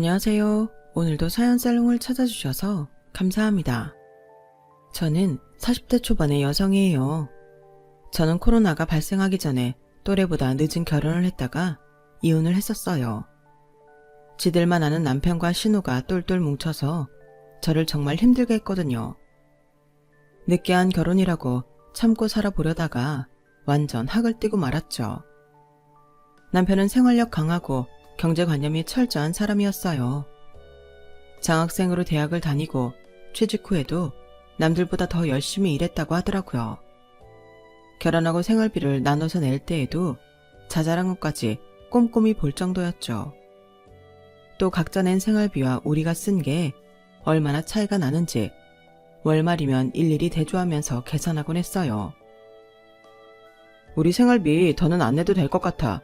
안녕하세요. 오늘도 사연살롱을 찾아주셔서 감사합니다. 저는 40대 초반의 여성이에요. 저는 코로나가 발생하기 전에 또래보다 늦은 결혼을 했다가 이혼을 했었어요. 지들만 아는 남편과 신우가 똘똘 뭉쳐서 저를 정말 힘들게 했거든요. 늦게한 결혼이라고 참고 살아보려다가 완전 학을 띠고 말았죠. 남편은 생활력 강하고 경제관념이 철저한 사람이었어요. 장학생으로 대학을 다니고 취직 후에도 남들보다 더 열심히 일했다고 하더라고요. 결혼하고 생활비를 나눠서 낼 때에도 자잘한 것까지 꼼꼼히 볼 정도였죠. 또 각자 낸 생활비와 우리가 쓴 게 얼마나 차이가 나는지 월말이면 일일이 대조하면서 계산하곤 했어요. 우리 생활비 더는 안 내도 될 것 같아.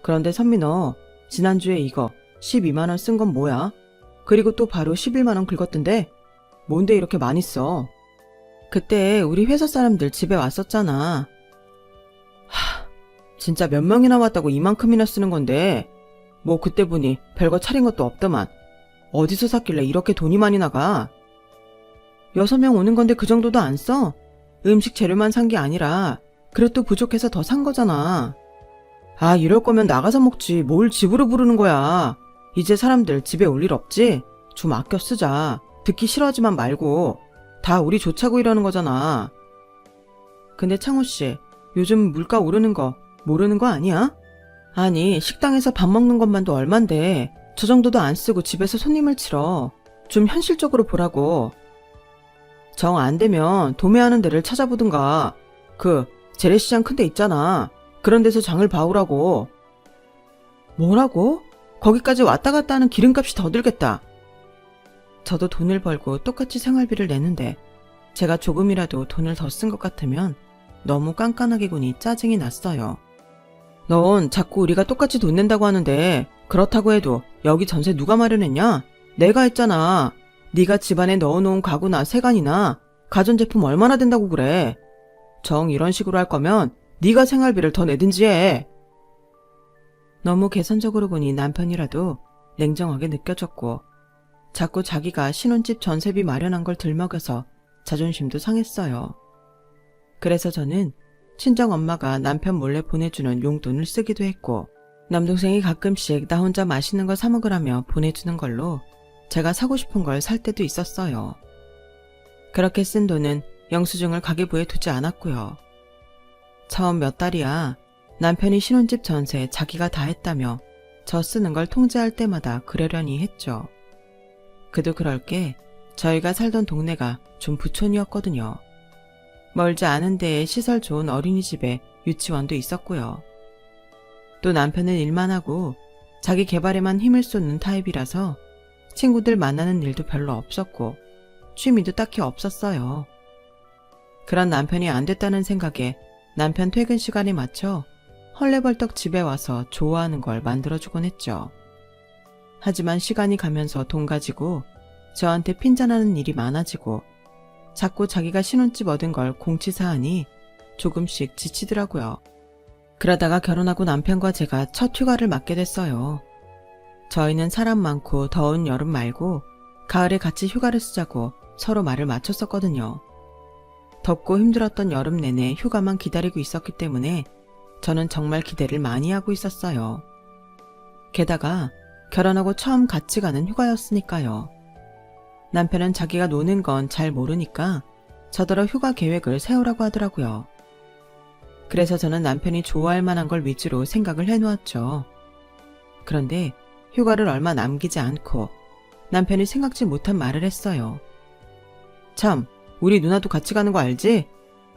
그런데 선미 너 지난주에 이거 12만원 쓴 건 뭐야? 그리고 또 바로 11만원 긁었던데? 뭔데 이렇게 많이 써? 그때 우리 회사 사람들 집에 왔었잖아. 진짜 몇 명이나 왔다고 이만큼이나 쓰는 건데 뭐 그때 보니 별거 차린 것도 없더만. 어디서 샀길래 이렇게 돈이 많이 나가? 6명 오는 건데 그 정도도 안 써? 음식 재료만 산 게 아니라 그릇도 부족해서 더 산 거잖아. 아, 이럴 거면 나가서 먹지 뭘 집으로 부르는 거야. 이제 사람들 집에 올 일 없지? 좀 아껴 쓰자. 듣기 싫어하지만 말고. 다 우리 좋자고 이러는 거잖아. 근데 창호씨, 요즘 물가 오르는 거 모르는 거 아니야? 아니, 식당에서 밥 먹는 것만도 얼만데 저 정도도 안 쓰고 집에서 손님을 치러. 좀 현실적으로 보라고. 정 안 되면 도매하는 데를 찾아보든가. 그 재래시장 큰 데 있잖아. 그런 데서 장을 봐오라고. 뭐라고? 거기까지 왔다 갔다 하는 기름값이 더 들겠다. 저도 돈을 벌고 똑같이 생활비를 내는데 제가 조금이라도 돈을 더 쓴 것 같으면 너무 깐깐하게 구니 짜증이 났어요. 넌 자꾸 우리가 똑같이 돈 낸다고 하는데 그렇다고 해도 여기 전세 누가 마련했냐? 내가 했잖아. 네가 집안에 넣어놓은 가구나 세간이나 가전제품 얼마나 된다고 그래. 정 이런 식으로 할 거면 네가 생활비를 더 내든지 해. 너무 계산적으로 보니 남편이라도 냉정하게 느껴졌고 자꾸 자기가 신혼집 전세비 마련한 걸 들먹여서 자존심도 상했어요. 그래서 저는 친정엄마가 남편 몰래 보내주는 용돈을 쓰기도 했고 남동생이 가끔씩 나 혼자 맛있는 거 사 먹으라며 보내주는 걸로 제가 사고 싶은 걸 살 때도 있었어요. 그렇게 쓴 돈은 영수증을 가계부에 두지 않았고요. 처음 몇 달이야 남편이 신혼집 전세 자기가 다 했다며 저 쓰는 걸 통제할 때마다 그러려니 했죠. 그도 그럴 게 저희가 살던 동네가 좀 부촌이었거든요. 멀지 않은 데에 시설 좋은 어린이집에 유치원도 있었고요. 또 남편은 일만 하고 자기 개발에만 힘을 쏟는 타입이라서 친구들 만나는 일도 별로 없었고 취미도 딱히 없었어요. 그런 남편이 안 됐다는 생각에 남편 퇴근 시간에 맞춰 헐레벌떡 집에 와서 좋아하는 걸 만들어주곤 했죠. 하지만 시간이 가면서 돈 가지고 저한테 핀잔하는 일이 많아지고 자꾸 자기가 신혼집 얻은 걸 공치사하니 조금씩 지치더라고요. 그러다가 결혼하고 남편과 제가 첫 휴가를 맞게 됐어요. 저희는 사람 많고 더운 여름 말고 가을에 같이 휴가를 쓰자고 서로 말을 맞췄었거든요. 덥고 힘들었던 여름 내내 휴가만 기다리고 있었기 때문에 저는 정말 기대를 많이 하고 있었어요. 게다가 결혼하고 처음 같이 가는 휴가였으니까요. 남편은 자기가 노는 건 잘 모르니까 저더러 휴가 계획을 세우라고 하더라고요. 그래서 저는 남편이 좋아할 만한 걸 위주로 생각을 해놓았죠. 그런데 휴가를 얼마 남기지 않고 남편이 생각지 못한 말을 했어요. 참, 우리 누나도 같이 가는 거 알지?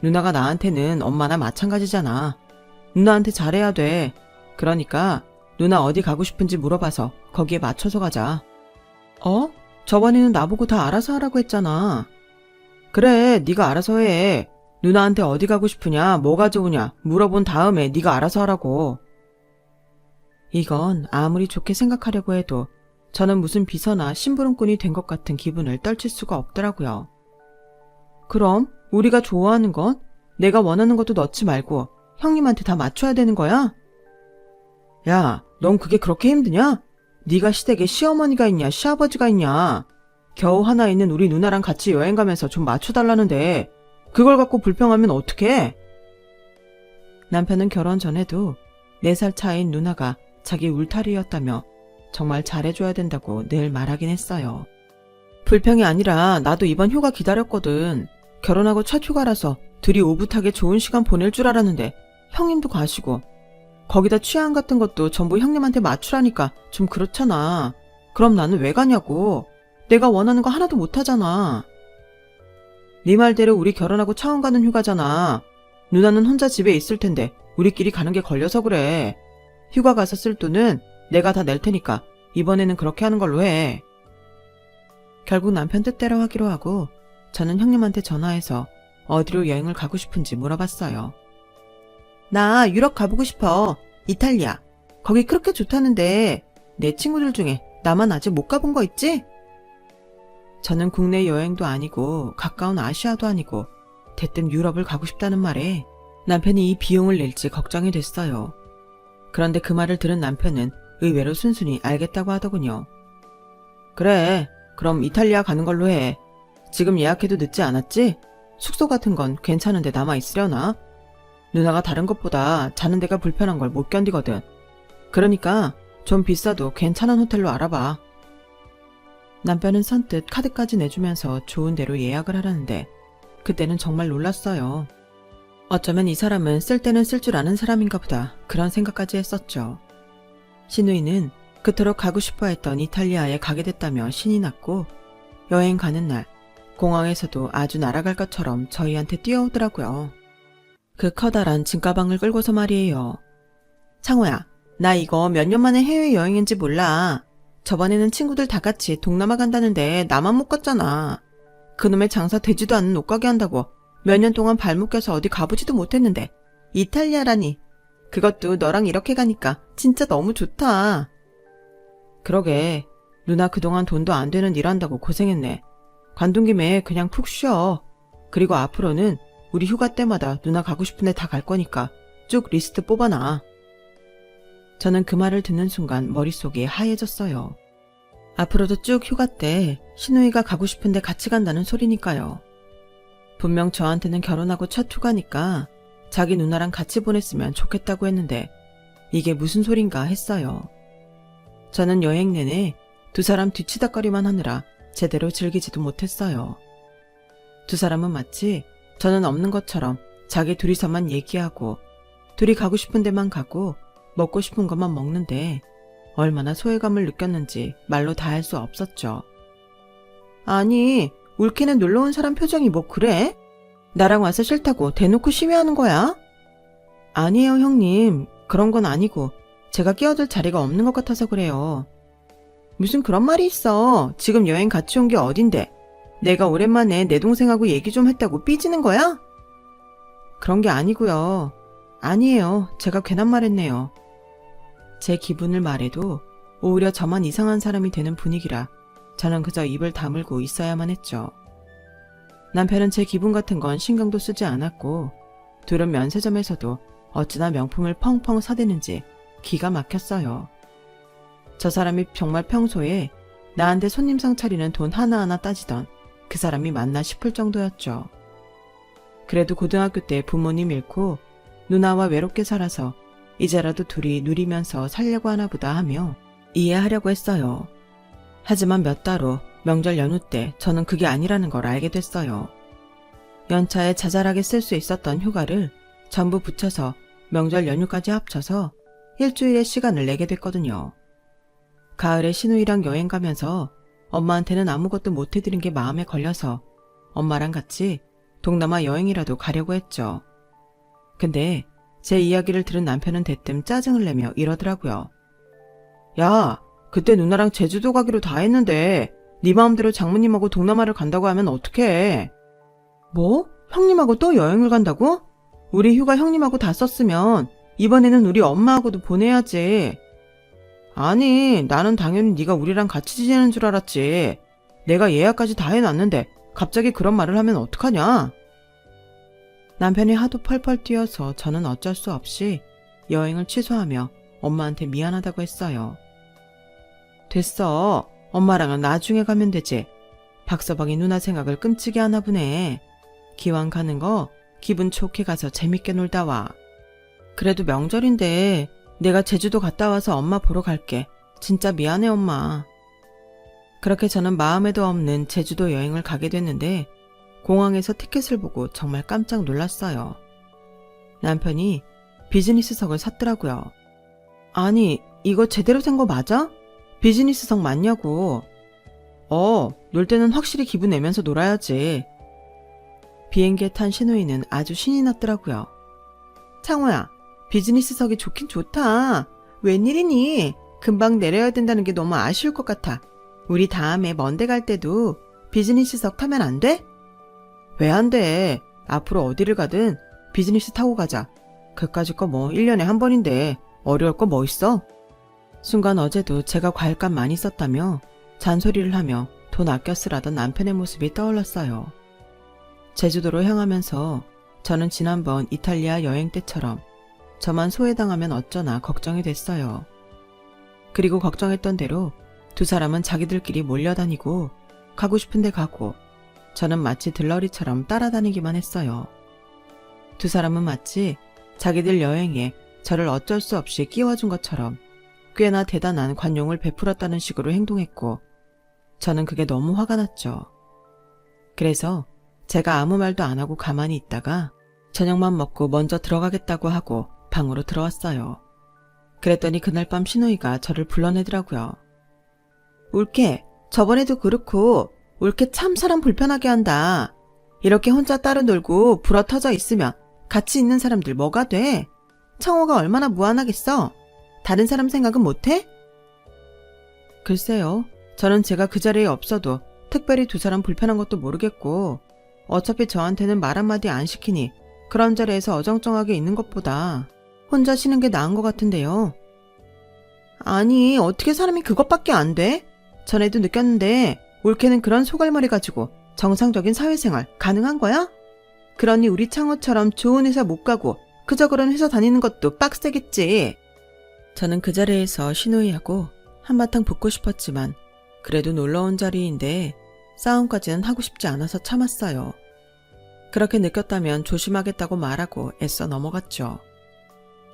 누나가 나한테는 엄마나 마찬가지잖아. 누나한테 잘해야 돼. 그러니까 누나 어디 가고 싶은지 물어봐서 거기에 맞춰서 가자. 어? 저번에는 나보고 다 알아서 하라고 했잖아. 그래, 네가 알아서 해. 누나한테 어디 가고 싶으냐, 뭐가 좋으냐 물어본 다음에 네가 알아서 하라고. 이건 아무리 좋게 생각하려고 해도 저는 무슨 비서나 심부름꾼이 된 것 같은 기분을 떨칠 수가 없더라고요. 그럼 우리가 좋아하는 건 내가 원하는 것도 넣지 말고 형님한테 다 맞춰야 되는 거야? 야, 넌 그게 그렇게 힘드냐? 네가 시댁에 시어머니가 있냐 시아버지가 있냐. 겨우 하나 있는 우리 누나랑 같이 여행 가면서 좀 맞춰달라는데 그걸 갖고 불평하면 어떡해? 남편은 결혼 전에도 4살 차이인 누나가 자기 울타리였다며 정말 잘해줘야 된다고 늘 말하긴 했어요. 불평이 아니라 나도 이번 휴가 기다렸거든. 결혼하고 첫 휴가라서 둘이 오붓하게 좋은 시간 보낼 줄 알았는데 형님도 가시고 거기다 취향 같은 것도 전부 형님한테 맞추라니까 좀 그렇잖아. 그럼 나는 왜 가냐고. 내가 원하는 거 하나도 못하잖아. 네 말대로 우리 결혼하고 처음 가는 휴가잖아. 누나는 혼자 집에 있을 텐데 우리끼리 가는 게 걸려서 그래. 휴가 가서 쓸 돈은 내가 다 낼 테니까 이번에는 그렇게 하는 걸로 해. 결국 남편 뜻대로 하기로 하고 저는 형님한테 전화해서 어디로 여행을 가고 싶은지 물어봤어요. 나 유럽 가보고 싶어. 이탈리아. 거기 그렇게 좋다는데 내 친구들 중에 나만 아직 못 가본 거 있지? 저는 국내 여행도 아니고 가까운 아시아도 아니고 대뜸 유럽을 가고 싶다는 말에 남편이 이 비용을 낼지 걱정이 됐어요. 그런데 그 말을 들은 남편은 의외로 순순히 알겠다고 하더군요. 그래, 그럼 이탈리아 가는 걸로 해. 지금 예약해도 늦지 않았지? 숙소 같은 건 괜찮은데 남아있으려나? 누나가 다른 것보다 자는 데가 불편한 걸 못 견디거든. 그러니까 좀 비싸도 괜찮은 호텔로 알아봐. 남편은 선뜻 카드까지 내주면서 좋은 데로 예약을 하라는데 그때는 정말 놀랐어요. 어쩌면 이 사람은 쓸 때는 쓸 줄 아는 사람인가 보다 그런 생각까지 했었죠. 시누이는 그토록 가고 싶어 했던 이탈리아에 가게 됐다며 신이 났고 여행 가는 날 공항에서도 아주 날아갈 것처럼 저희한테 뛰어오더라고요. 그 커다란 짐가방을 끌고서 말이에요. 창호야, 나 이거 몇 년 만에 해외여행인지 몰라. 저번에는 친구들 다 같이 동남아 간다는데 나만 못 갔잖아. 그놈의 장사 되지도 않는 옷가게 한다고 몇 년 동안 발목 껴서 어디 가보지도 못했는데 이탈리아라니. 그것도 너랑 이렇게 가니까 진짜 너무 좋다. 그러게, 누나 그동안 돈도 안 되는 일 한다고 고생했네. 관둔 김에 그냥 푹 쉬어. 그리고 앞으로는 우리 휴가 때마다 누나 가고 싶은 데 다 갈 거니까 쭉 리스트 뽑아놔. 저는 그 말을 듣는 순간 머릿속이 하얘졌어요. 앞으로도 쭉 휴가 때 시누이가 가고 싶은 데 같이 간다는 소리니까요. 분명 저한테는 결혼하고 첫 휴가니까 자기 누나랑 같이 보냈으면 좋겠다고 했는데 이게 무슨 소린가 했어요. 저는 여행 내내 두 사람 뒤치다거리만 하느라 제대로 즐기지도 못했어요. 두 사람은 마치 저는 없는 것처럼 자기 둘이서만 얘기하고 둘이 가고 싶은 데만 가고 먹고 싶은 것만 먹는데 얼마나 소외감을 느꼈는지 말로 다 할 수 없었죠. 아니, 올케는 놀러온 사람 표정이 뭐 그래? 나랑 와서 싫다고 대놓고 시위하는 거야? 아니에요, 형님. 그런 건 아니고 제가 끼어들 자리가 없는 것 같아서 그래요. 무슨 그런 말이 있어. 지금 여행 같이 온 게 어딘데. 내가 오랜만에 내 동생하고 얘기 좀 했다고 삐지는 거야? 그런 게 아니고요. 아니에요. 제가 괜한 말 했네요. 제 기분을 말해도 오히려 저만 이상한 사람이 되는 분위기라 저는 그저 입을 다물고 있어야만 했죠. 남편은 제 기분 같은 건 신경도 쓰지 않았고 둘은 면세점에서도 어찌나 명품을 펑펑 사대는지 기가 막혔어요. 저 사람이 정말 평소에 나한테 손님상 차리는 돈 하나하나 따지던 그 사람이 맞나 싶을 정도였죠. 그래도 고등학교 때 부모님 잃고 누나와 외롭게 살아서 이제라도 둘이 누리면서 살려고 하나 보다 하며 이해하려고 했어요. 하지만 몇 달 후 명절 연휴 때 저는 그게 아니라는 걸 알게 됐어요. 연차에 자잘하게 쓸 수 있었던 휴가를 전부 붙여서 명절 연휴까지 합쳐서 일주일의 시간을 내게 됐거든요. 가을에 시누이랑 여행 가면서 엄마한테는 아무것도 못 해드린 게 마음에 걸려서 엄마랑 같이 동남아 여행이라도 가려고 했죠. 근데 제 이야기를 들은 남편은 대뜸 짜증을 내며 이러더라고요. 야, 그때 누나랑 제주도 가기로 다 했는데 네 마음대로 장모님하고 동남아를 간다고 하면 어떡해? 뭐? 형님하고 또 여행을 간다고? 우리 휴가 형님하고 다 썼으면 이번에는 우리 엄마하고도 보내야지. 아니, 나는 당연히 네가 우리랑 같이 지내는 줄 알았지. 내가 예약까지 다 해놨는데 갑자기 그런 말을 하면 어떡하냐? 남편이 하도 펄펄 뛰어서 저는 어쩔 수 없이 여행을 취소하며 엄마한테 미안하다고 했어요. 됐어. 엄마랑은 나중에 가면 되지. 박서방이 누나 생각을 끔찍이 하나 보네. 기왕 가는 거 기분 좋게 가서 재밌게 놀다 와. 그래도 명절인데 내가 제주도 갔다 와서 엄마 보러 갈게. 진짜 미안해 엄마. 그렇게 저는 마음에도 없는 제주도 여행을 가게 됐는데 공항에서 티켓을 보고 정말 깜짝 놀랐어요. 남편이 비즈니스석을 샀더라고요. 아니, 이거 제대로 산 거 맞아? 비즈니스석 맞냐고. 놀 때는 확실히 기분 내면서 놀아야지. 비행기에 탄 신우이는 아주 신이 났더라고요. 창호야, 비즈니스석이 좋긴 좋다. 웬일이니? 금방 내려야 된다는 게 너무 아쉬울 것 같아. 우리 다음에 먼데 갈 때도 비즈니스석 타면 안 돼? 왜 안 돼? 앞으로 어디를 가든 비즈니스 타고 가자. 그까짓 거 뭐 1년에 한 번인데 어려울 거 뭐 있어? 순간 어제도 제가 과일값 많이 썼다며 잔소리를 하며 돈 아껴 쓰라던 남편의 모습이 떠올랐어요. 제주도로 향하면서 저는 지난번 이탈리아 여행 때처럼 저만 소외당하면 어쩌나 걱정이 됐어요. 그리고 걱정했던 대로 두 사람은 자기들끼리 몰려다니고 가고 싶은 데 가고 저는 마치 들러리처럼 따라다니기만 했어요. 두 사람은 마치 자기들 여행에 저를 어쩔 수 없이 끼워준 것처럼 꽤나 대단한 관용을 베풀었다는 식으로 행동했고 저는 그게 너무 화가 났죠. 그래서 제가 아무 말도 안 하고 가만히 있다가 저녁만 먹고 먼저 들어가겠다고 하고 방으로 들어왔어요. 그랬더니 그날 밤 신우이가 저를 불러내더라고요. 울케, 저번에도 그렇고 울케 참 사람 불편하게 한다. 이렇게 혼자 따로 놀고 불어터져 있으면 같이 있는 사람들 뭐가 돼? 창호가 얼마나 무안하겠어? 다른 사람 생각은 못해? 글쎄요. 저는 제가 그 자리에 없어도 특별히 두 사람 불편한 것도 모르겠고 어차피 저한테는 말 한마디 안 시키니 그런 자리에서 어정쩡하게 있는 것보다 혼자 쉬는 게 나은 것 같은데요. 아니, 어떻게 사람이 그것밖에 안 돼? 전에도 느꼈는데 올케는 그런 소갈머리 가지고 정상적인 사회생활 가능한 거야? 그러니 우리 창호처럼 좋은 회사 못 가고 그저 그런 회사 다니는 것도 빡세겠지. 저는 그 자리에서 신우이하고 한바탕 붙고 싶었지만 그래도 놀러온 자리인데 싸움까지는 하고 싶지 않아서 참았어요. 그렇게 느꼈다면 조심하겠다고 말하고 애써 넘어갔죠.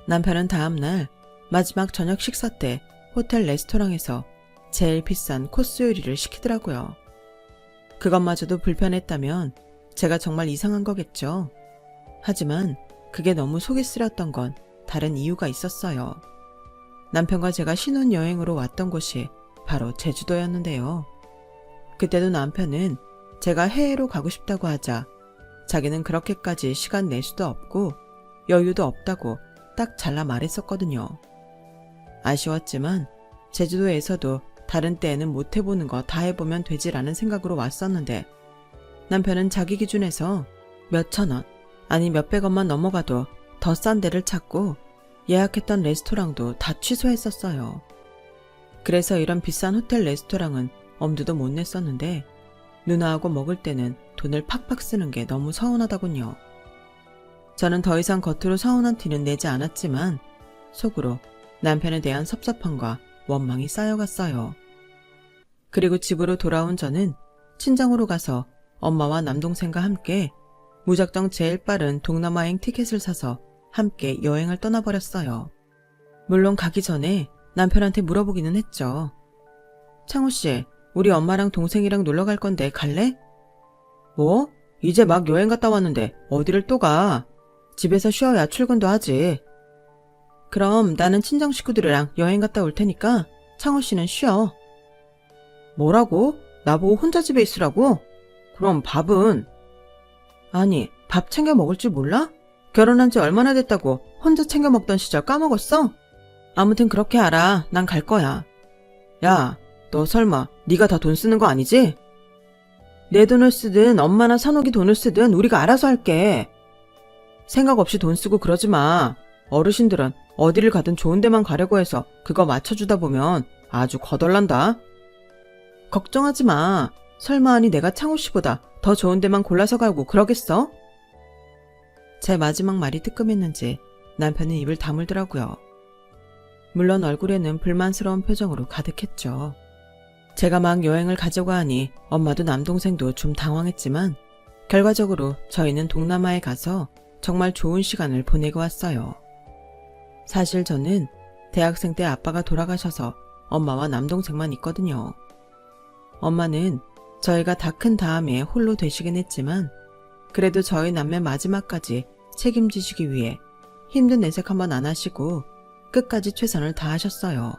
남편은 다음날 마지막 저녁 식사 때 호텔 레스토랑에서 제일 비싼 코스 요리를 시키더라고요. 그것마저도 불편했다면 제가 정말 이상한 거겠죠. 하지만 그게 너무 속이 쓰렸던 건 다른 이유가 있었어요. 남편과 제가 신혼여행으로 왔던 곳이 바로 제주도였는데요. 그때도 남편은 제가 해외로 가고 싶다고 하자 자기는 그렇게까지 시간 낼 수도 없고 여유도 없다고 딱 잘라 말했었거든요. 아쉬웠지만 제주도에서도 다른 때에는 못 해보는 거 다 해보면 되지라는 생각으로 왔었는데 남편은 자기 기준에서 몇천 원, 아니 몇백원만 넘어가도 더 싼 데를 찾고 예약했던 레스토랑도 다 취소했었어요. 그래서 이런 비싼 호텔 레스토랑은 엄두도 못 냈었는데 누나하고 먹을 때는 돈을 팍팍 쓰는 게 너무 서운하더군요. 저는 더 이상 겉으로 서운한 티는 내지 않았지만 속으로 남편에 대한 섭섭함과 원망이 쌓여갔어요. 그리고 집으로 돌아온 저는 친정으로 가서 엄마와 남동생과 함께 무작정 제일 빠른 동남아행 티켓을 사서 함께 여행을 떠나버렸어요. 물론 가기 전에 남편한테 물어보기는 했죠. 창호씨, 우리 엄마랑 동생이랑 놀러 갈 건데 갈래? 뭐? 이제 막 여행 갔다 왔는데 어디를 또 가? 집에서 쉬어야 출근도 하지. 그럼 나는 친정 식구들이랑 여행 갔다 올 테니까 창호씨는 쉬어. 뭐라고? 나보고 혼자 집에 있으라고? 그럼 밥은? 아니, 밥 챙겨 먹을 줄 몰라? 결혼한 지 얼마나 됐다고 혼자 챙겨 먹던 시절 까먹었어? 아무튼 그렇게 알아. 난 갈 거야. 야, 너 설마 네가 다 돈 쓰는 거 아니지? 내 돈을 쓰든 엄마나 산옥이 돈을 쓰든 우리가 알아서 할게. 생각 없이 돈 쓰고 그러지 마. 어르신들은 어디를 가든 좋은 데만 가려고 해서 그거 맞춰주다 보면 아주 거덜난다. 걱정하지 마. 설마 아니 내가 창호 씨보다 더 좋은 데만 골라서 가고 그러겠어? 제 마지막 말이 뜨끔했는지 남편은 입을 다물더라고요. 물론 얼굴에는 불만스러운 표정으로 가득했죠. 제가 막 여행을 가자고 하니 엄마도 남동생도 좀 당황했지만 결과적으로 저희는 동남아에 가서 정말 좋은 시간을 보내고 왔어요. 사실 저는 대학생 때 아빠가 돌아가셔서 엄마와 남동생만 있거든요. 엄마는 저희가 다 큰 다음에 홀로 되시긴 했지만 그래도 저희 남매 마지막까지 책임지시기 위해 힘든 내색 한번 안 하시고 끝까지 최선을 다하셨어요.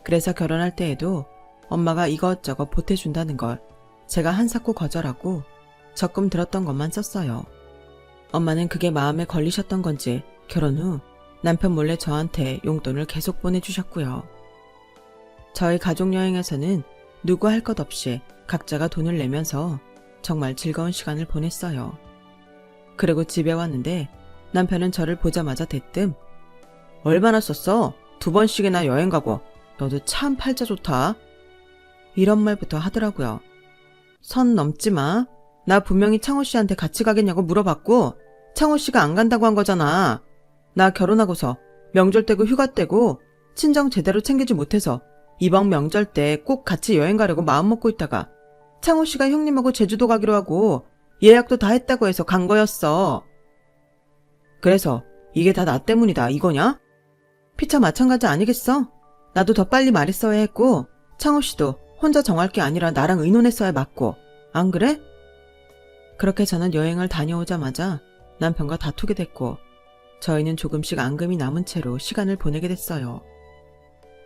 그래서 결혼할 때에도 엄마가 이것저것 보태준다는 걸 제가 한사코 거절하고 적금 들었던 것만 썼어요. 엄마는 그게 마음에 걸리셨던 건지 결혼 후 남편 몰래 저한테 용돈을 계속 보내주셨고요. 저희 가족여행에서는 누구 할 것 없이 각자가 돈을 내면서 정말 즐거운 시간을 보냈어요. 그리고 집에 왔는데 남편은 저를 보자마자 대뜸 얼마나 썼어? 2번씩이나 여행 가고 너도 참 팔자 좋다. 이런 말부터 하더라고요. 선 넘지 마. 나 분명히 창호 씨한테 같이 가겠냐고 물어봤고 창호 씨가 안 간다고 한 거잖아. 나 결혼하고서 명절 때고 휴가 때고 친정 제대로 챙기지 못해서 이번 명절 때 꼭 같이 여행 가려고 마음먹고 있다가 창호 씨가 형님하고 제주도 가기로 하고 예약도 다 했다고 해서 간 거였어. 그래서 이게 다 나 때문이다 이거냐? 피차 마찬가지 아니겠어? 나도 더 빨리 말했어야 했고 창호 씨도 혼자 정할 게 아니라 나랑 의논했어야 맞고 안 그래? 그렇게 저는 여행을 다녀오자마자 남편과 다투게 됐고 저희는 조금씩 앙금이 남은 채로 시간을 보내게 됐어요.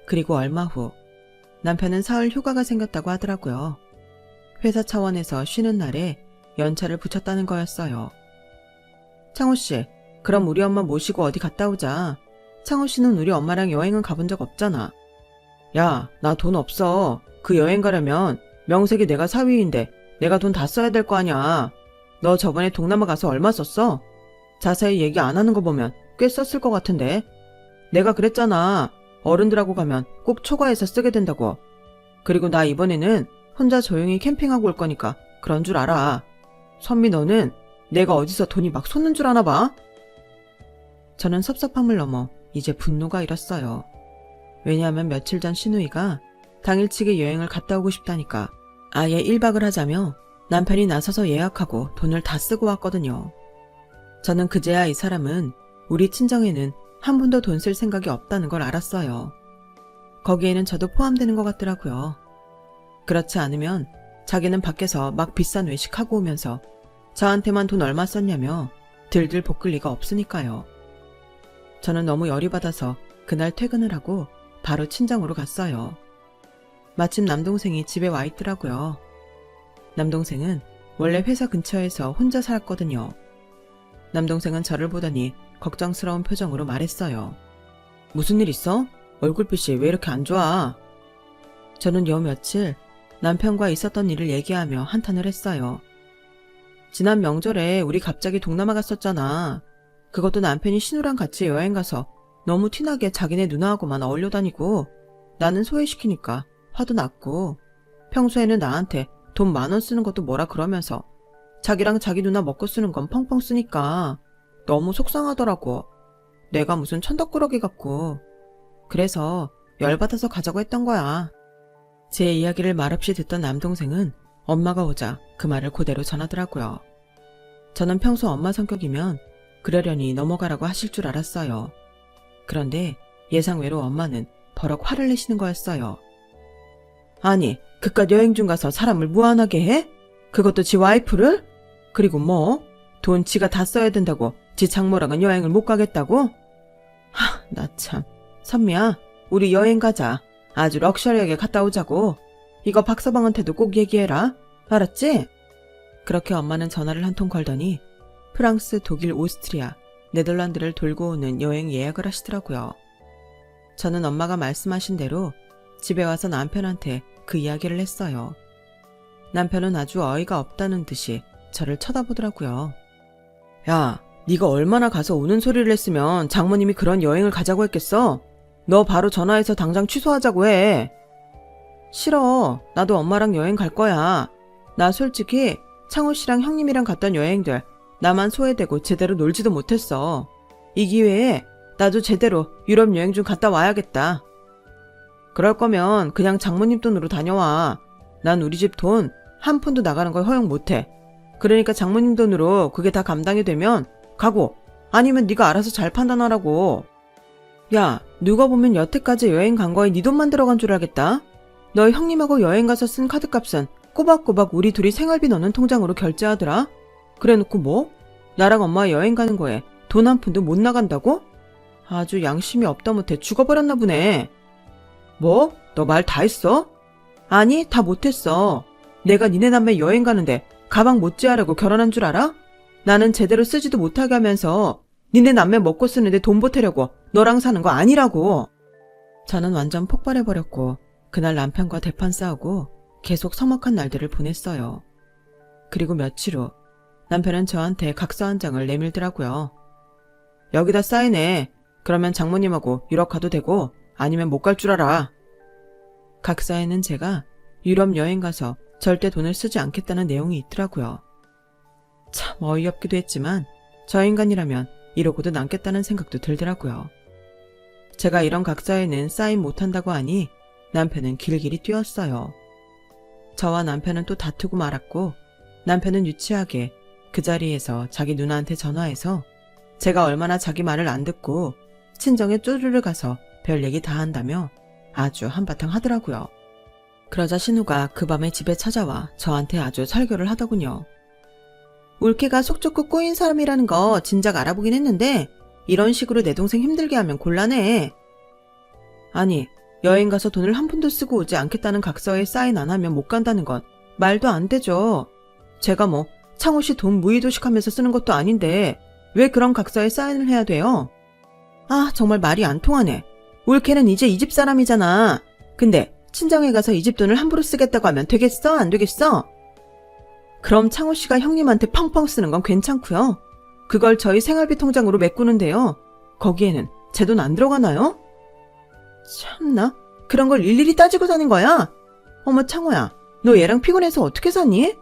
그리고 얼마 후 남편은 사흘 휴가가 생겼다고 하더라고요. 회사 차원에서 쉬는 날에 연차를 붙였다는 거였어요. 창호 씨, 그럼 우리 엄마 모시고 어디 갔다 오자. 창호 씨는 우리 엄마랑 여행은 가본 적 없잖아. 야, 나 돈 없어. 그 여행 가려면 명색이 내가 사위인데 내가 돈 다 써야 될 거 아냐. 너 저번에 동남아 가서 얼마 썼어? 자세히 얘기 안 하는 거 보면 꽤 썼을 것 같은데. 내가 그랬잖아. 어른들하고 가면 꼭 초과해서 쓰게 된다고. 그리고 나 이번에는 혼자 조용히 캠핑하고 올 거니까 그런 줄 알아. 선미 너는 내가 어디서 돈이 막 솟는 줄 아나 봐? 저는 섭섭함을 넘어 이제 분노가 일었어요. 왜냐하면 며칠 전 시누이가 당일치기 여행을 갔다 오고 싶다니까 아예 1박을 하자며 남편이 나서서 예약하고 돈을 다 쓰고 왔거든요. 저는 그제야 이 사람은 우리 친정에는 한 푼도 돈 쓸 생각이 없다는 걸 알았어요. 거기에는 저도 포함되는 것 같더라고요. 그렇지 않으면 자기는 밖에서 막 비싼 외식하고 오면서 저한테만 돈 얼마 썼냐며 들들 볶을 리가 없으니까요. 저는 너무 열이 받아서 그날 퇴근을 하고 바로 친정으로 갔어요. 마침 남동생이 집에 와 있더라고요. 남동생은 원래 회사 근처에서 혼자 살았거든요. 남동생은 저를 보더니 걱정스러운 표정으로 말했어요. 무슨 일 있어? 얼굴빛이 왜 이렇게 안 좋아? 저는 요 며칠 남편과 있었던 일을 얘기하며 한탄을 했어요. 지난 명절에 우리 갑자기 동남아 갔었잖아. 그것도 남편이 신우랑 같이 여행 가서 너무 티나게 자기네 누나하고만 어울려 다니고 나는 소외시키니까 화도 났고 평소에는 나한테 돈 10,000원 쓰는 것도 뭐라 그러면서 자기랑 자기 누나 먹고 쓰는 건 펑펑 쓰니까 너무 속상하더라고. 내가 무슨 천덕꾸러기 같고. 그래서 열받아서 가자고 했던 거야. 제 이야기를 말없이 듣던 남동생은 엄마가 오자 그 말을 그대로 전하더라고요. 저는 평소 엄마 성격이면 그러려니 넘어가라고 하실 줄 알았어요. 그런데 예상외로 엄마는 버럭 화를 내시는 거였어요. 아니, 그깟 여행 중 가서 사람을 무안하게 해? 그것도 지 와이프를? 그리고 뭐? 돈 지가 다 써야 된다고 지 장모랑은 여행을 못 가겠다고? 나 참. 선미야, 우리 여행 가자. 아주 럭셔리하게 갔다 오자고. 이거 박서방한테도 꼭 얘기해라. 알았지? 그렇게 엄마는 전화를 한 통 걸더니 프랑스, 독일, 오스트리아, 네덜란드를 돌고 오는 여행 예약을 하시더라고요. 저는 엄마가 말씀하신 대로 집에 와서 남편한테 그 이야기를 했어요. 남편은 아주 어이가 없다는 듯이 저를 쳐다보더라고요. 야, 네가 얼마나 가서 우는 소리를 했으면 장모님이 그런 여행을 가자고 했겠어? 너 바로 전화해서 당장 취소하자고 해. 싫어. 나도 엄마랑 여행 갈 거야. 나 솔직히 창호 씨랑 형님이랑 갔던 여행들 나만 소외되고 제대로 놀지도 못했어. 이 기회에 나도 제대로 유럽 여행 좀 갔다 와야겠다. 그럴 거면 그냥 장모님 돈으로 다녀와. 난 우리 집 돈 한 푼도 나가는 걸 허용 못해. 그러니까 장모님 돈으로 그게 다 감당이 되면 가고, 아니면 네가 알아서 잘 판단하라고. 야, 누가 보면 여태까지 여행 간 거에 네 돈만 들어간 줄 알겠다. 너 형님하고 여행 가서 쓴 카드값은 꼬박꼬박 우리 둘이 생활비 넣는 통장으로 결제하더라. 그래놓고 뭐? 나랑 엄마 여행 가는 거에 돈 한 푼도 못 나간다고? 아주 양심이 없다 못해 죽어버렸나 보네. 뭐? 너 말 다 했어? 아니, 다 못했어. 내가 니네 남매 여행 가는데 가방 못지하라고 결혼한 줄 알아? 나는 제대로 쓰지도 못하게 하면서 니네 남매 먹고 쓰는데 돈 보태려고 너랑 사는 거 아니라고. 저는 완전 폭발해버렸고 그날 남편과 대판 싸우고 계속 서먹한 날들을 보냈어요. 그리고 며칠 후 남편은 저한테 각서 한 장을 내밀더라고요. 여기다 사인해. 그러면 장모님하고 유럽 가도 되고 아니면 못 갈 줄 알아. 각서에는 제가 유럽 여행 가서 절대 돈을 쓰지 않겠다는 내용이 있더라고요. 참 어이없기도 했지만 저 인간이라면 이러고도 남겠다는 생각도 들더라고요. 제가 이런 각서에는 사인 못한다고 하니 남편은 길길이 뛰었어요. 저와 남편은 또 다투고 말았고 남편은 유치하게 그 자리에서 자기 누나한테 전화해서 제가 얼마나 자기 말을 안 듣고 친정에 쪼르르 가서 별 얘기 다 한다며 아주 한바탕 하더라고요. 그러자 신우가 그 밤에 집에 찾아와 저한테 아주 설교를 하더군요. 울케가 속 좁고 꼬인 사람이라는 거 진작 알아보긴 했는데 이런 식으로 내 동생 힘들게 하면 곤란해. 아니, 여행 가서 돈을 한 푼도 쓰고 오지 않겠다는 각서에 사인 안 하면 못 간다는 건 말도 안 되죠. 제가 뭐 창호 씨 돈 무의도식하면서 쓰는 것도 아닌데 왜 그런 각서에 사인을 해야 돼요? 아, 정말 말이 안 통하네. 울케는 이제 이 집 사람이잖아. 근데 친정에 가서 이 집 돈을 함부로 쓰겠다고 하면 되겠어? 안 되겠어? 그럼 창호 씨가 형님한테 펑펑 쓰는 건 괜찮고요. 그걸 저희 생활비 통장으로 메꾸는데요. 거기에는 제 돈 안 들어가나요? 참나, 그런 걸 일일이 따지고 사는 거야? 어머 창호야, 너 얘랑 피곤해서 어떻게 사니?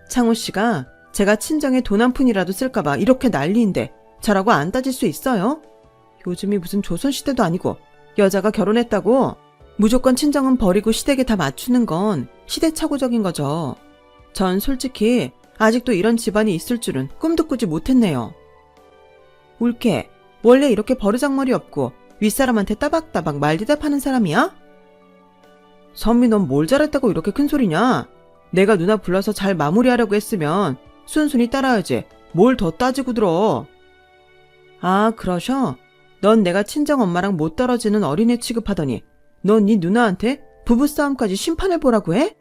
창호 씨가 제가 친정에 돈 한 푼이라도 쓸까봐 이렇게 난리인데 저라고 안 따질 수 있어요? 요즘이 무슨 조선시대도 아니고 여자가 결혼했다고 무조건 친정은 버리고 시댁에 다 맞추는 건 시대착오적인 거죠. 전 솔직히 아직도 이런 집안이 있을 줄은 꿈도 꾸지 못했네요. 울케, 원래 이렇게 버르장머리 없고 윗사람한테 따박따박 말대답하는 사람이야? 선미, 넌 뭘 잘했다고 이렇게 큰 소리냐? 내가 누나 불러서 잘 마무리하려고 했으면 순순히 따라야지. 뭘 더 따지고 들어. 아, 그러셔? 넌 내가 친정엄마랑 못 떨어지는 어린애 취급하더니 넌 네 누나한테 부부싸움까지 심판을 보라고 해?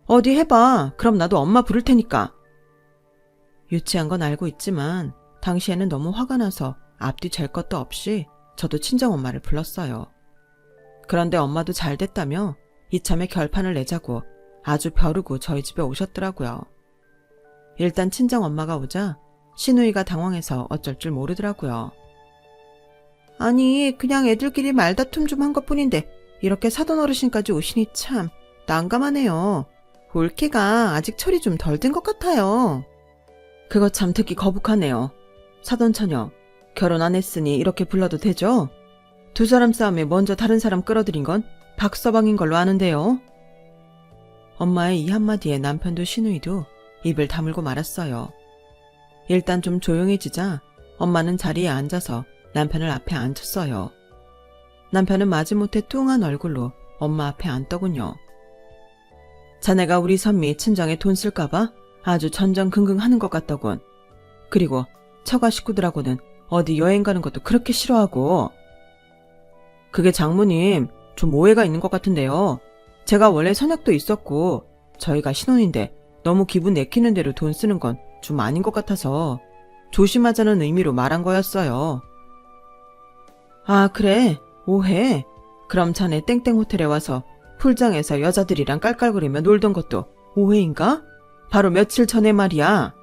어디 해봐. 그럼 나도 엄마 부를 테니까. 유치한 건 알고 있지만 당시에는 너무 화가 나서 앞뒤 잴 것도 없이 저도 친정엄마를 불렀어요. 그런데 엄마도 잘 됐다며 이참에 결판을 내자고 아주 벼르고 저희 집에 오셨더라고요. 일단 친정엄마가 오자 신우이가 당황해서 어쩔 줄 모르더라고요. 아니, 그냥 애들끼리 말다툼 좀 한 것뿐인데 이렇게 사돈 어르신까지 오시니 참 난감하네요. 올케가 아직 철이 좀 덜 든 것 같아요. 그거 참 듣기 거북하네요. 사돈 처녀, 결혼 안 했으니 이렇게 불러도 되죠? 두 사람 싸움에 먼저 다른 사람 끌어들인 건 박서방인 걸로 아는데요. 엄마의 이 한마디에 남편도 신우이도 입을 다물고 말았어요. 일단 좀 조용해지자 엄마는 자리에 앉아서 남편을 앞에 앉혔어요. 남편은 마지못해 뚱한 얼굴로 엄마 앞에 앉더군요. 자네가 우리 선미 친정에 돈 쓸까봐 아주 전전긍긍하는 것 같더군. 그리고 처가 식구들하고는 어디 여행 가는 것도 그렇게 싫어하고. 그게 장모님, 좀 오해가 있는 것 같은데요. 제가 원래 선약도 있었고 저희가 신혼인데 너무 기분 내키는 대로 돈 쓰는 건 좀 아닌 것 같아서 조심하자는 의미로 말한 거였어요. 아, 그래? 오해? 그럼 자네 땡땡 호텔에 와서 풀장에서 여자들이랑 깔깔거리며 놀던 것도 오해인가? 바로 며칠 전에 말이야.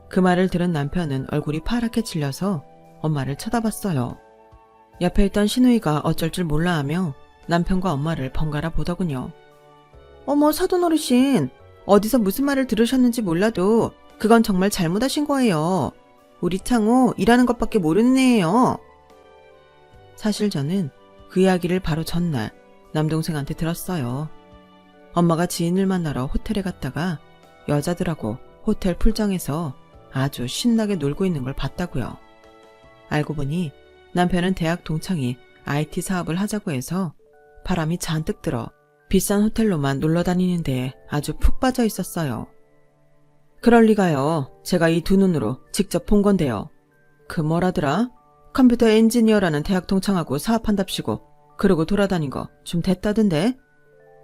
그 말을 들은 남편은 얼굴이 파랗게 질려서 엄마를 쳐다봤어요. 옆에 있던 신우이가 어쩔 줄 몰라 하며 남편과 엄마를 번갈아 보더군요. 어머, 사돈 어르신, 어디서 무슨 말을 들으셨는지 몰라도 그건 정말 잘못하신 거예요. 우리 창호 일하는 것밖에 모르는 애예요. 사실 저는 그 이야기를 바로 전날 남동생한테 들었어요. 엄마가 지인을 만나러 호텔에 갔다가 여자들하고 호텔 풀장에서 아주 신나게 놀고 있는 걸 봤다고요. 알고 보니 남편은 대학 동창이 IT 사업을 하자고 해서 바람이 잔뜩 들어 비싼 호텔로만 놀러 다니는데 아주 푹 빠져 있었어요. 그럴 리가요. 제가 이 두 눈으로 직접 본 건데요. 그 뭐라더라? 컴퓨터 엔지니어라는 대학 동창하고 사업한답시고 그러고 돌아다닌 거 좀 됐다던데?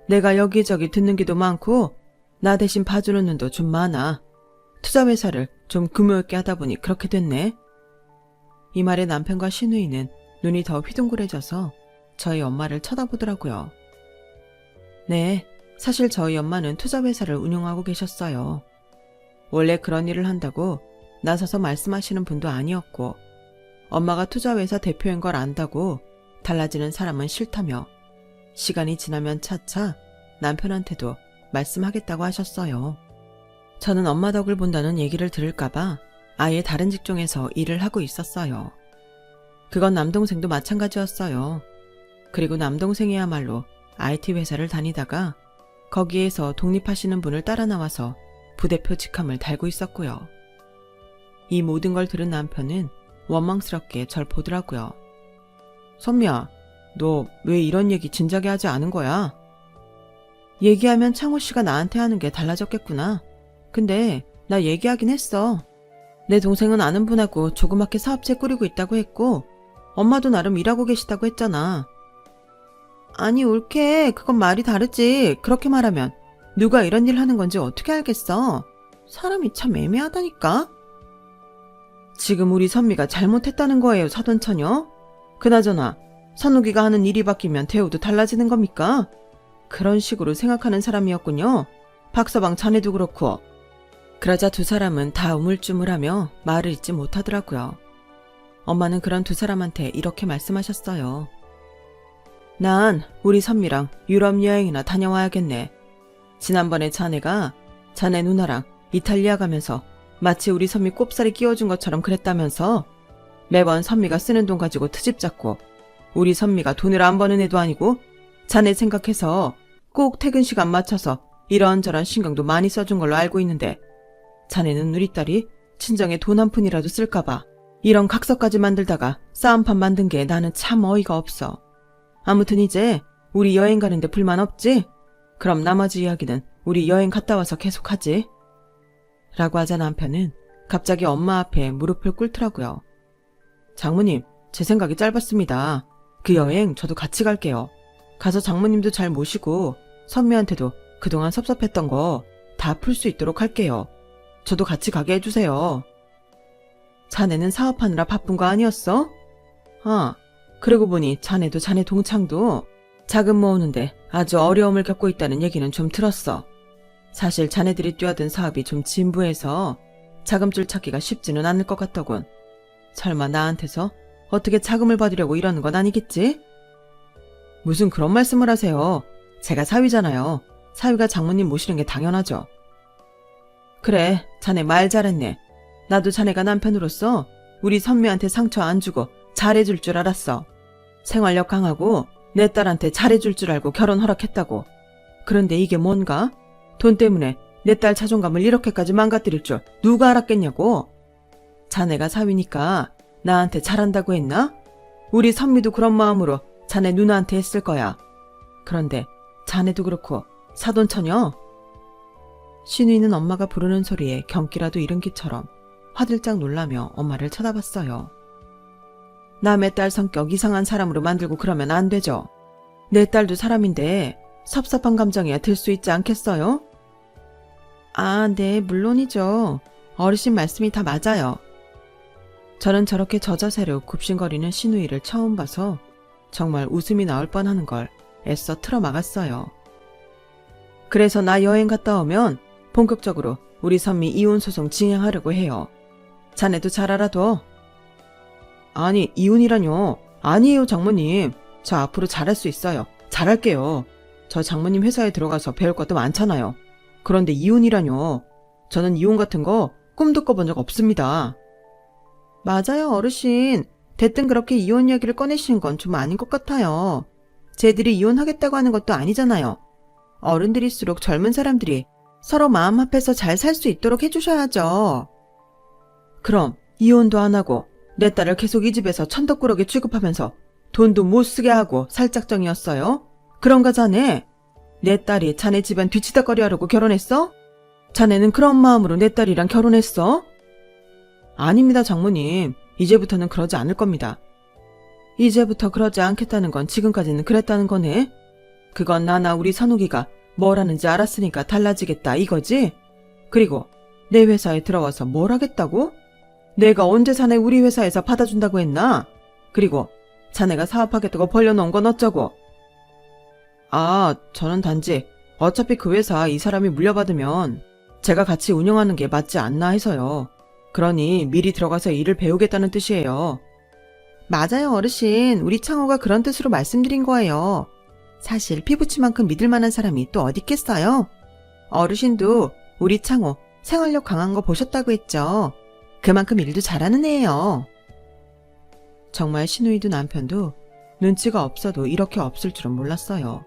내가 여기저기 듣는 게도 많고 나 대신 봐주는 눈도 좀 많아. 투자회사를 좀 규모있게 하다 보니 그렇게 됐네. 이 말에 남편과 시누이는 눈이 더 휘둥그레져서 저희 엄마를 쳐다보더라고요. 네, 사실 저희 엄마는 투자회사를 운영하고 계셨어요. 원래 그런 일을 한다고 나서서 말씀하시는 분도 아니었고 엄마가 투자회사 대표인 걸 안다고 달라지는 사람은 싫다며 시간이 지나면 차차 남편한테도 말씀하겠다고 하셨어요. 저는 엄마 덕을 본다는 얘기를 들을까봐 아예 다른 직종에서 일을 하고 있었어요. 그건 남동생도 마찬가지였어요. 그리고 남동생이야말로 IT 회사를 다니다가 거기에서 독립하시는 분을 따라 나와서 부대표 직함을 달고 있었고요. 이 모든 걸 들은 남편은 원망스럽게 절 보더라고요. 선미야, 너 왜 이런 얘기 진작에 하지 않은 거야? 얘기하면 창호 씨가 나한테 하는 게 달라졌겠구나. 근데 나 얘기하긴 했어. 내 동생은 아는 분하고 조그맣게 사업체 꾸리고 있다고 했고 엄마도 나름 일하고 계시다고 했잖아. 아니 옳게 그건 말이 다르지. 그렇게 말하면 누가 이런 일 하는 건지 어떻게 알겠어. 사람이 참 애매하다니까. 지금 우리 선미가 잘못했다는 거예요, 사돈처녀? 그나저나 선욱이가 하는 일이 바뀌면 대우도 달라지는 겁니까? 그런 식으로 생각하는 사람이었군요. 박서방 자네도 그렇고. 그러자 두 사람은 다 우물쭈물하며 말을 잇지 못하더라고요. 엄마는 그런 두 사람한테 이렇게 말씀하셨어요. 난 우리 선미랑 유럽 여행이나 다녀와야겠네. 지난번에 자네가 자네 누나랑 이탈리아 가면서 마치 우리 선미 꼽살이 끼워준 것처럼 그랬다면서 매번 선미가 쓰는 돈 가지고 트집 잡고 우리 선미가 돈을 안 버는 애도 아니고 자네 생각해서 꼭 퇴근 시간 맞춰서 이런저런 신경도 많이 써준 걸로 알고 있는데 자네는 우리 딸이 친정에 돈 한 푼이라도 쓸까봐 이런 각서까지 만들다가 싸움판 만든 게 나는 참 어이가 없어. 아무튼 이제 우리 여행 가는데 불만 없지? 그럼 나머지 이야기는 우리 여행 갔다 와서 계속하지. 라고 하자 남편은 갑자기 엄마 앞에 무릎을 꿇더라고요. 장모님, 제 생각이 짧았습니다. 그 여행 저도 같이 갈게요. 가서 장모님도 잘 모시고 선미한테도 그동안 섭섭했던 거 다 풀 수 있도록 할게요. 저도 같이 가게 해주세요. 자네는 사업하느라 바쁜 거 아니었어? 아, 그러고 보니 자네도 자네 동창도 자금 모으는데 아주 어려움을 겪고 있다는 얘기는 좀 들었어. 사실 자네들이 뛰어든 사업이 좀 진부해서 자금줄 찾기가 쉽지는 않을 것 같더군. 설마 나한테서 어떻게 자금을 받으려고 이러는 건 아니겠지? 무슨 그런 말씀을 하세요. 제가 사위잖아요. 사위가 장모님 모시는 게 당연하죠. 그래, 자네 말 잘했네. 나도 자네가 남편으로서 우리 선미한테 상처 안 주고 잘해줄 줄 알았어. 생활력 강하고 내 딸한테 잘해줄 줄 알고 결혼 허락했다고. 그런데 이게 뭔가? 돈 때문에 내 딸 자존감을 이렇게까지 망가뜨릴 줄 누가 알았겠냐고. 자네가 사위니까 나한테 잘한다고 했나? 우리 선미도 그런 마음으로 자네 누나한테 했을 거야. 그런데 자네도 그렇고 사돈처녀? 신우이는 엄마가 부르는 소리에 경기라도 잃은 기처럼 화들짝 놀라며 엄마를 쳐다봤어요. 남의 딸 성격 이상한 사람으로 만들고 그러면 안 되죠. 내 딸도 사람인데 섭섭한 감정이야 들 수 있지 않겠어요? 아, 네, 물론이죠. 어르신 말씀이 다 맞아요. 저는 저렇게 저자세로 굽신거리는 시누이를 처음 봐서 정말 웃음이 나올 뻔하는 걸 애써 틀어막았어요. 그래서 나 여행 갔다 오면 본격적으로 우리 선미 이혼소송 진행하려고 해요. 자네도 잘 알아둬. 아니, 이혼이라뇨. 아니에요, 장모님. 저 앞으로 잘할 수 있어요. 잘할게요. 저 장모님 회사에 들어가서 배울 것도 많잖아요. 그런데 이혼이라뇨. 저는 이혼 같은 거 꿈도 꿔본 적 없습니다. 맞아요, 어르신. 대뜸 그렇게 이혼 이야기를 꺼내시는 건 좀 아닌 것 같아요. 쟤들이 이혼하겠다고 하는 것도 아니잖아요. 어른들일수록 젊은 사람들이 서로 마음 합해서 잘 살 수 있도록 해주셔야죠. 그럼 이혼도 안 하고 내 딸을 계속 이 집에서 천덕꾸러기 취급하면서 돈도 못 쓰게 하고 살 작정이었어요? 그런가 자네? 내 딸이 자네 집안 뒤치다거리 하려고 결혼했어? 자네는 그런 마음으로 내 딸이랑 결혼했어? 아닙니다, 장모님. 이제부터는 그러지 않을 겁니다. 이제부터 그러지 않겠다는 건 지금까지는 그랬다는 거네? 그건 나나 우리 선욱이가 뭘 하는지 알았으니까 달라지겠다 이거지? 그리고 내 회사에 들어와서 뭘 하겠다고? 내가 언제 자네 우리 회사에서 받아준다고 했나? 그리고 자네가 사업하겠다고 벌려놓은 건 어쩌고? 아, 저는 단지 어차피 그 회사 이 사람이 물려받으면 제가 같이 운영하는 게 맞지 않나 해서요. 그러니 미리 들어가서 일을 배우겠다는 뜻이에요. 맞아요, 어르신. 우리 창호가 그런 뜻으로 말씀드린 거예요. 사실 피부치만큼 믿을 만한 사람이 또 어디 있겠어요? 어르신도 우리 창호 생활력 강한 거 보셨다고 했죠. 그만큼 일도 잘하는 애예요. 정말 신우이도 남편도 눈치가 없어도 이렇게 없을 줄은 몰랐어요.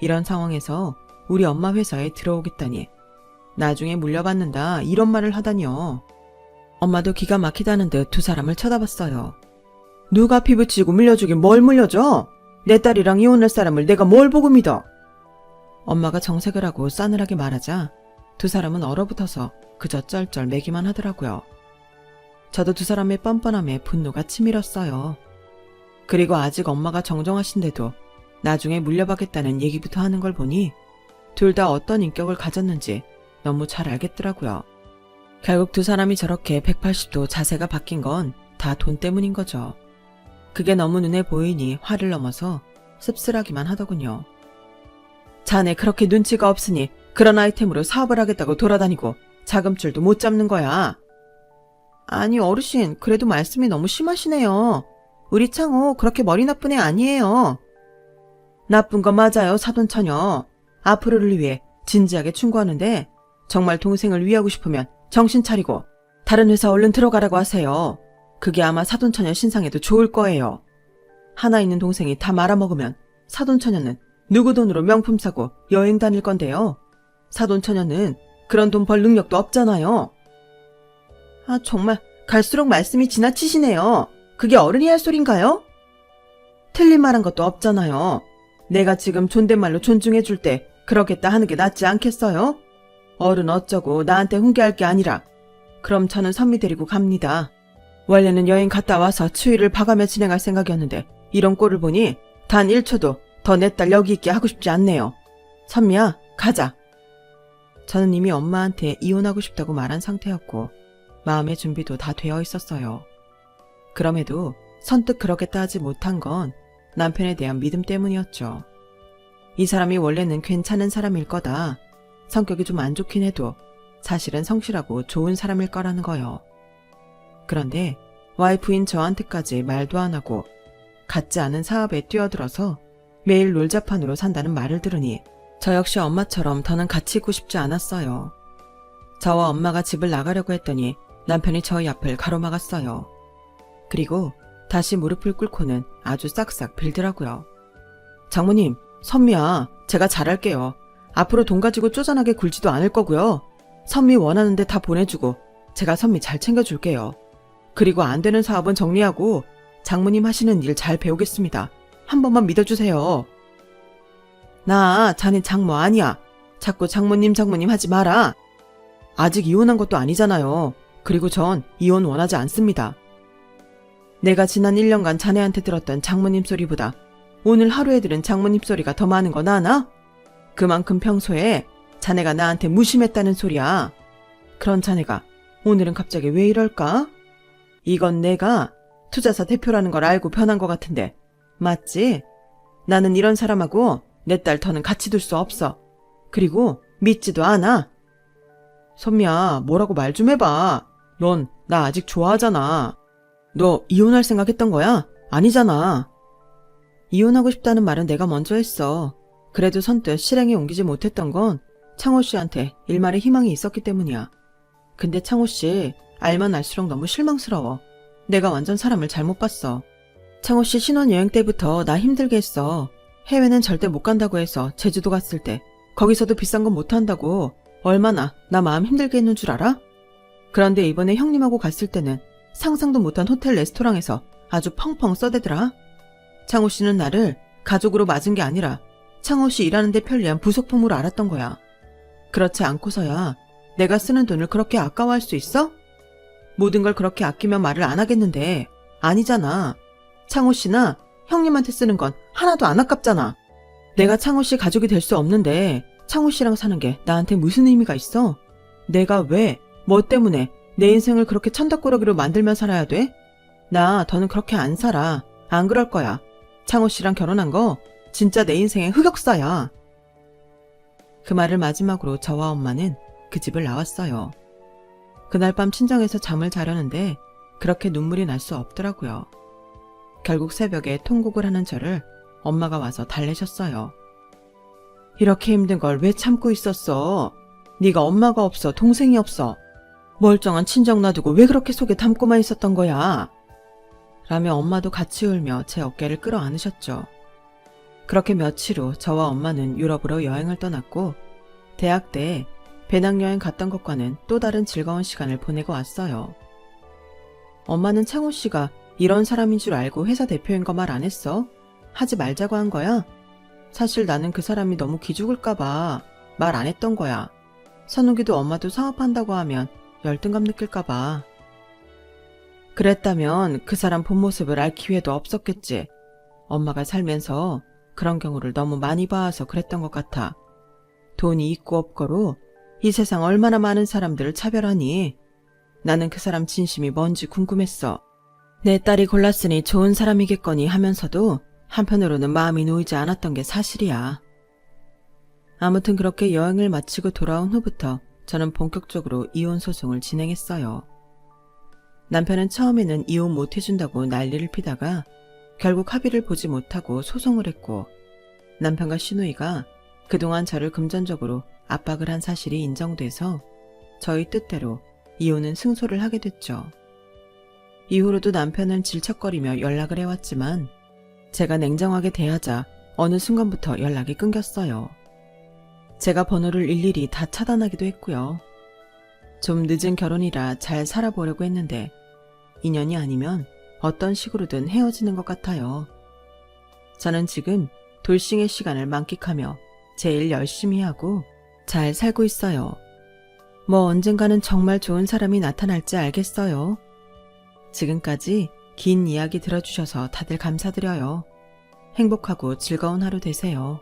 이런 상황에서 우리 엄마 회사에 들어오겠다니, 나중에 물려받는다 이런 말을 하다니요. 엄마도 기가 막히다는 듯 두 사람을 쳐다봤어요. 누가 피부치고 물려주긴 뭘 물려줘? 내 딸이랑 이혼할 사람을 내가 뭘 보고 믿어? 엄마가 정색을 하고 싸늘하게 말하자 두 사람은 얼어붙어서 그저 쩔쩔 매기만 하더라고요. 저도 두 사람의 뻔뻔함에 분노가 치밀었어요. 그리고 아직 엄마가 정정하신데도 나중에 물려받겠다는 얘기부터 하는 걸 보니 둘 다 어떤 인격을 가졌는지 너무 잘 알겠더라고요. 결국 두 사람이 저렇게 180도 자세가 바뀐 건 다 돈 때문인 거죠. 그게 너무 눈에 보이니 화를 넘어서 씁쓸하기만 하더군요. 자네 그렇게 눈치가 없으니 그런 아이템으로 사업을 하겠다고 돌아다니고 자금줄도 못 잡는 거야. 아니 어르신, 그래도 말씀이 너무 심하시네요. 우리 창호 그렇게 머리 나쁜 애 아니에요. 나쁜 거 맞아요, 사돈처녀. 앞으로를 위해 진지하게 충고하는데 정말 동생을 위하고 싶으면 정신 차리고 다른 회사 얼른 들어가라고 하세요. 그게 아마 사돈처녀 신상에도 좋을 거예요. 하나 있는 동생이 다 말아먹으면 사돈처녀는 누구 돈으로 명품 사고 여행 다닐 건데요. 사돈처녀는 그런 돈 벌 능력도 없잖아요. 아, 정말 갈수록 말씀이 지나치시네요. 그게 어른이 할 소린가요? 틀린 말 한 것도 없잖아요. 내가 지금 존댓말로 존중해줄 때 그러겠다 하는 게 낫지 않겠어요? 어른 어쩌고 나한테 훈계할 게 아니라. 그럼 저는 선미 데리고 갑니다. 원래는 여행 갔다 와서 추위를 봐가며 진행할 생각이었는데 이런 꼴을 보니 단 1초도 더 내 딸 여기 있게 하고 싶지 않네요. 선미야, 가자. 저는 이미 엄마한테 이혼하고 싶다고 말한 상태였고 마음의 준비도 다 되어 있었어요. 그럼에도 선뜻 그러겠다 하지 못한 건 남편에 대한 믿음 때문이었죠. 이 사람이 원래는 괜찮은 사람일 거다. 성격이 좀 안 좋긴 해도 사실은 성실하고 좋은 사람일 거라는 거요. 그런데 와이프인 저한테까지 말도 안 하고 같지 않은 사업에 뛰어들어서 매일 놀자판으로 산다는 말을 들으니 저 역시 엄마처럼 더는 같이 있고 싶지 않았어요. 저와 엄마가 집을 나가려고 했더니 남편이 저희 앞을 가로막았어요. 그리고 다시 무릎을 꿇고는 아주 싹싹 빌더라고요. 장모님, 선미야, 제가 잘할게요. 앞으로 돈 가지고 쪼잔하게 굴지도 않을 거고요. 선미 원하는데 다 보내주고 제가 선미 잘 챙겨줄게요. 그리고 안 되는 사업은 정리하고 장모님 하시는 일 잘 배우겠습니다. 한 번만 믿어주세요. 나 자네 장모 아니야. 자꾸 장모님 하지 마라. 아직 이혼한 것도 아니잖아요. 그리고 전 이혼 원하지 않습니다. 내가 지난 1년간 자네한테 들었던 장모님 소리보다 오늘 하루에 들은 장모님 소리가 더 많은 건 아나? 그만큼 평소에 자네가 나한테 무심했다는 소리야. 그런 자네가 오늘은 갑자기 왜 이럴까? 이건 내가 투자사 대표라는 걸 알고 변한 것 같은데 맞지? 나는 이런 사람하고 내 딸 더는 같이 둘 수 없어. 그리고 믿지도 않아. 선미야, 뭐라고 말 좀 해봐. 넌 나 아직 좋아하잖아. 너 이혼할 생각했던 거야? 아니잖아. 이혼하고 싶다는 말은 내가 먼저 했어. 그래도 선뜻 실행에 옮기지 못했던 건 창호 씨한테 일말의 희망이 있었기 때문이야. 근데 창호 씨, 알면 알수록 너무 실망스러워. 내가 완전 사람을 잘못 봤어. 창호 씨 신혼여행 때부터 나 힘들게 했어. 해외는 절대 못 간다고 해서 제주도 갔을 때 거기서도 비싼 건 못 한다고 얼마나 나 마음 힘들게 했는 줄 알아? 그런데 이번에 형님하고 갔을 때는 상상도 못한 호텔 레스토랑에서 아주 펑펑 써대더라. 창호 씨는 나를 가족으로 맞은 게 아니라 창호 씨 일하는 데 편리한 부속품으로 알았던 거야. 그렇지 않고서야 내가 쓰는 돈을 그렇게 아까워할 수 있어? 모든 걸 그렇게 아끼면 말을 안 하겠는데 아니잖아. 창호 씨나 형님한테 쓰는 건 하나도 안 아깝잖아. 내가 창호 씨 가족이 될 수 없는데 창호 씨랑 사는 게 나한테 무슨 의미가 있어? 내가 왜, 뭐 때문에 내 인생을 그렇게 천덕꾸러기로 만들며 살아야 돼? 나 더는 그렇게 안 살아. 안 그럴 거야. 창호 씨랑 결혼한 거 진짜 내 인생의 흑역사야. 그 말을 마지막으로 저와 엄마는 그 집을 나왔어요. 그날 밤 친정에서 잠을 자려는데 그렇게 눈물이 날 수 없더라고요. 결국 새벽에 통곡을 하는 저를 엄마가 와서 달래셨어요. 이렇게 힘든 걸 왜 참고 있었어? 네가 엄마가 없어, 동생이 없어. 멀쩡한 친정 놔두고 왜 그렇게 속에 담고만 있었던 거야? 라며 엄마도 같이 울며 제 어깨를 끌어안으셨죠. 그렇게 며칠 후 저와 엄마는 유럽으로 여행을 떠났고 대학 때 배낭여행 갔던 것과는 또 다른 즐거운 시간을 보내고 왔어요. 엄마는 창호 씨가 이런 사람인 줄 알고 회사 대표인 거 말 안 했어? 하지 말자고 한 거야? 사실 나는 그 사람이 너무 기죽을까봐 말 안 했던 거야. 선욱이도 엄마도 사업한다고 하면 열등감 느낄까봐. 그랬다면 그 사람 본 모습을 알 기회도 없었겠지. 엄마가 살면서 그런 경우를 너무 많이 봐서 그랬던 것 같아. 돈이 있고 없고로 이 세상 얼마나 많은 사람들을 차별하니. 나는 그 사람 진심이 뭔지 궁금했어. 내 딸이 골랐으니 좋은 사람이겠거니 하면서도 한편으로는 마음이 놓이지 않았던 게 사실이야. 아무튼 그렇게 여행을 마치고 돌아온 후부터 저는 본격적으로 이혼 소송을 진행했어요. 남편은 처음에는 이혼 못 해준다고 난리를 피다가 결국 합의를 보지 못하고 소송을 했고 남편과 시누이가 그동안 저를 금전적으로 압박을 한 사실이 인정돼서 저희 뜻대로 이혼은 승소를 하게 됐죠. 이후로도 남편은 질척거리며 연락을 해왔지만 제가 냉정하게 대하자 어느 순간부터 연락이 끊겼어요. 제가 번호를 일일이 다 차단하기도 했고요. 좀 늦은 결혼이라 잘 살아보려고 했는데 인연이 아니면 어떤 식으로든 헤어지는 것 같아요. 저는 지금 돌싱의 시간을 만끽하며 제일 열심히 하고 잘 살고 있어요. 뭐 언젠가는 정말 좋은 사람이 나타날지 알겠어요. 지금까지 긴 이야기 들어주셔서 다들 감사드려요. 행복하고 즐거운 하루 되세요.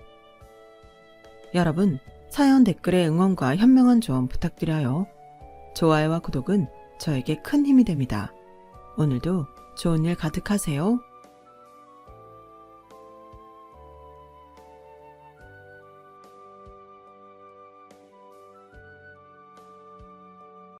여러분, 사연 댓글에 응원과 현명한 조언 부탁드려요. 좋아요와 구독은 저에게 큰 힘이 됩니다. 오늘도 좋은 일 가득하세요.